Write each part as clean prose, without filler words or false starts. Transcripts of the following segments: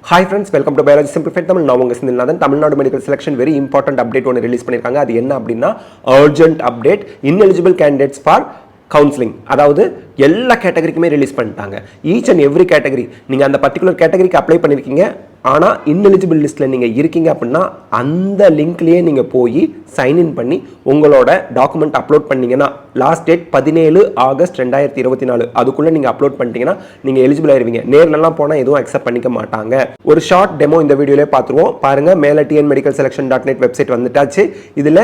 Hi friends, welcome to Biology Simplified Tamil. நான் உங்க Senthilnathan. Tamil Nadu medical selection very important update ஒன்று release பண்ணியிருக்காங்க. அது என்ன அப்படின்னா urgent update ineligible candidates for counselling. அதாவது எல்லா கேட்டகரிக்குமே ரிலீஸ் பண்ணிட்டாங்க. ஈச் அண்ட் எவ்ரி கேட்டகரி நீங்கள் அந்த பர்டிகுலர் கேட்டகரிக்கு அப்ளை பண்ணியிருக்கீங்க, ஆனால் இன்எலிஜிபிள் லிஸ்ட்டில் நீங்கள் இருக்கீங்க அப்படின்னா அந்த லிங்க்லேயே நீங்கள் போய் சைன்இன் பண்ணி உங்களோட டாக்குமெண்ட் அப்லோட் பண்ணிங்கன்னா லாஸ்ட் டேட் 17 ஆகஸ்ட் 2024 அதுக்குள்ளே நீங்கள் அப்லோட் பண்ணிட்டீங்கன்னா நீங்கள் எலிஜிபிள் ஆயிருவீங்க. நேர்லலாம் போனால் எதுவும் அக்செப்ட் பண்ணிக்க மாட்டாங்க. ஒரு ஷார்ட் டெமோ இந்த வீடியோலே பார்த்துருவோம். பாருங்கள், மேலே tnmedicalselection.net வெப்சைட் வந்துட்டாச்சு. இதில்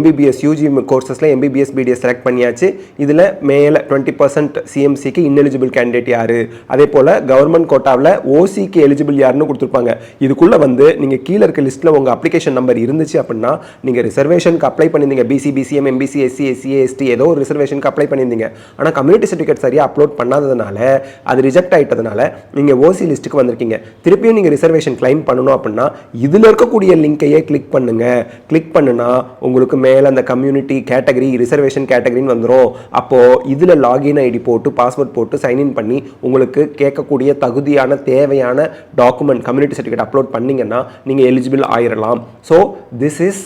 MBBS யூஜி கோர்சஸில் MBBS BDS செலக்ட் பண்ணியாச்சு. இதில் மேலே 20% CMCக்கு இன்எலிஜிபிள் கேண்டிடேட் யார், அதே போல் கவர்மெண்ட் கோட்டாவில் OCக்கு எலிஜிபிள் யாருன்னு கொடுத்துருப்பாங்க. இதுக்குள்ள வந்து நீங்க கீழே இருக்க லிஸ்ட்ல உங்க அப்ளிகேஷன் நம்பர் இருந்துச்சு அப்படின்னா நீங்க ரிசர்வேஷனுக்கு அப்ளை பண்ணிருந்தீங்க, BC BCM MBC SC SC ST ஏதோ ஒரு ரிசர்வேஷனுக்கு அப்ளை பண்ணிருந்தீங்க, ஆனா கம்யூனிட்டி சர்டிஃபிகேட் சரியா அப்லோட் பண்ணாததுனால அது ரிஜெக்ட் ஆயிட்டதுனால நீங்க OC லிஸ்ட்டுக்கு வந்திருக்கீங்க. திருப்பியும் நீங்க ரிசர்வேஷன் கிளைம் பண்ணணும் அப்படின்னா இதுல இருக்கக்கூடிய லிங்கையே கிளிக் பண்ணுங்க. கிளிக் பண்ணுனா உங்களுக்கு மேல அந்த கம்யூனிட்டி கேட்டகரி ரிசர்வேஷன் கேட்டகரின்னு வந்துடும். அப்போ இதுல லாகின் ஐடி போட்டு பாஸ்வேர்ட் போட்டு சைன்இன் பண்ணி உங்களுக்கு கேட்கக்கூடிய தகுதியான தேவையான டாக்குமெண்ட் கம்யூனிட்டி சர்டிஃபிகேட் அப்லோட் பண்ணீங்கன்னா நீங்கள் எலிஜிபிள் ஆயிரலாம். So this is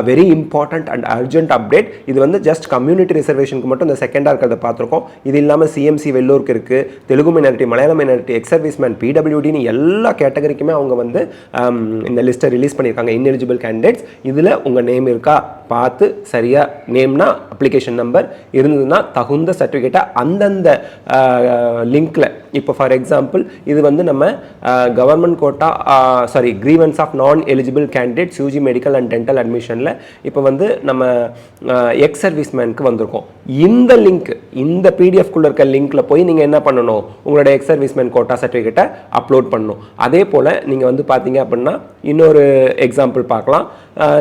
very important and urgent update. இது வந்து ஜஸ்ட் கம்யூனிட்டி ரிசர்வேஷனுக்கு மட்டும் இந்த செகண்டாக இருக்கிறத பார்த்துருக்கோம். இது இல்லாமல் CMC வெள்ளூருக்கு இருக்குது, Telugu minority, Malayalam minority, ex serviceman, PWDன்னு எல்லா கேட்டகரிக்குமே அவங்க வந்து இந்த லிஸ்ட்டை ரிலீஸ் பண்ணியிருக்காங்க. இன்எலிஜிபிள் கேண்டிடேட்ஸ் இதில் உங்கள் நேம் இருக்கா பார்த்து சரியாக நேம்னா அப்ளிகேஷன் நம்பர் இருந்ததுன்னா தகுந்த சர்டிஃபிகேட்டை அந்தந்த லிங்க்கில், இப்போ ஃபார் எக்ஸாம்பிள் இது வந்து நம்ம government quota grievance of non eligible candidates UG medical and dental அட்மிஷனில் இப்போ வந்து நம்ம எக்ஸ் சர்வீஸ்மேனுக்கு வந்திருக்கோம். இந்த லிங்க், இந்த பிடிஎஃப்குள்ளே இருக்க லிங்க்கில் போய் நீங்கள் என்ன பண்ணணும், உங்களோட எக்ஸ் சர்வீஸ்மேன் கோட்டா சர்டிஃபிகேட்டை அப்லோட் பண்ணணும். அதே போல் நீங்கள் வந்து பார்த்தீங்க அப்படின்னா இன்னொரு எக்ஸாம்பிள் பார்க்கலாம்.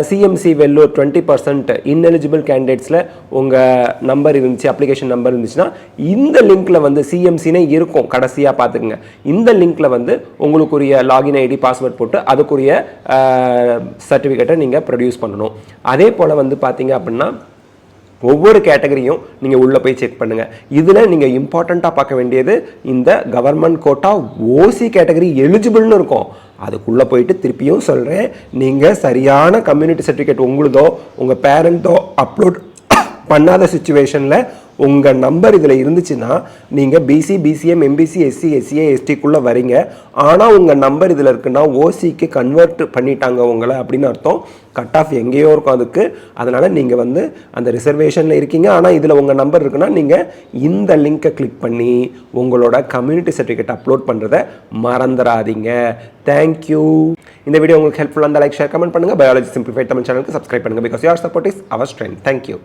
CMC வெள்ளூர் 20% இன்எலிஜிபிள் கேண்டிடேட்ஸில் உங்கள் நம்பர் இருந்துச்சு, அப்ளிகேஷன் நம்பர் இருந்துச்சுன்னா இந்த லிங்க்கில் வந்து CMCனே இருக்கும், கடைசியாக பார்த்துக்குங்க. இந்த லிங்க்கில் வந்து உங்களுக்குரிய லாகின் ஐடி பாஸ்வேர்ட் போட்டு அதுக்குரிய சர்டிஃபிகேட்டை நீங்கள் ப்ரொடியூஸ் பண்ணணும். அதே போல் வந்து பார்த்தீங்க அப்படின்னா ஒவ்வொரு கேட்டகரியும் நீங்கள் உள்ளே போய் செக் பண்ணுங்கள். இதில் நீங்கள் இம்பார்ட்டண்ட்டாக பார்க்க வேண்டியது இந்த கவர்மெண்ட் கோட்டா OC கேட்டகரி எலிஜிபிள்னு இருக்கும். அதுக்குள்ளே போயிட்டு திருப்பியும் சொல்கிறேன், நீங்கள் சரியான கம்யூனிட்டி சர்டிஃபிகேட் உங்களுதோ உங்கள் பேரண்ட்டோ அப்லோட் பண்ணாத சுச்சுவேஷனில் உங்கள் நம்பர் இதில் இருந்துச்சுன்னா நீங்கள் BC BCM MBC SC SCA STக்குள்ளே வரீங்க. ஆனால் உங்கள் நம்பர் இதில் இருக்குன்னா OCக்கு கன்வெர்ட் பண்ணிட்டாங்க உங்களை அப்படின்னு அர்த்தம். கட் ஆஃப் எங்கேயோ இருக்கும் அதுக்கு. அதனால் நீங்கள் வந்து அந்த ரிசர்வேஷனில் இருக்கீங்க, ஆனால் இதில் உங்கள் நம்பர் இருக்குன்னா நீங்கள் இந்த லிங்கை கிளிக் பண்ணி உங்களோட கம்யூனிட்டி சர்டிஃபிகேட் அப்லோட் பண்ணுறதை மறந்துடாதீங்க. தேங்க்யூ. இந்த வீடியோ உங்களுக்கு ஹெல்ப்ஃபுல்லாக இருந்தால் லைக், ஷேர், கமெண்ட் பண்ணுங்கள். பயாலஜி சிம்பிளிஃபைட் தமிழ் சேனலுக்கு சப்ஸ்கிரைப் பண்ணுங்கள். Because your support is our strength. Thank you.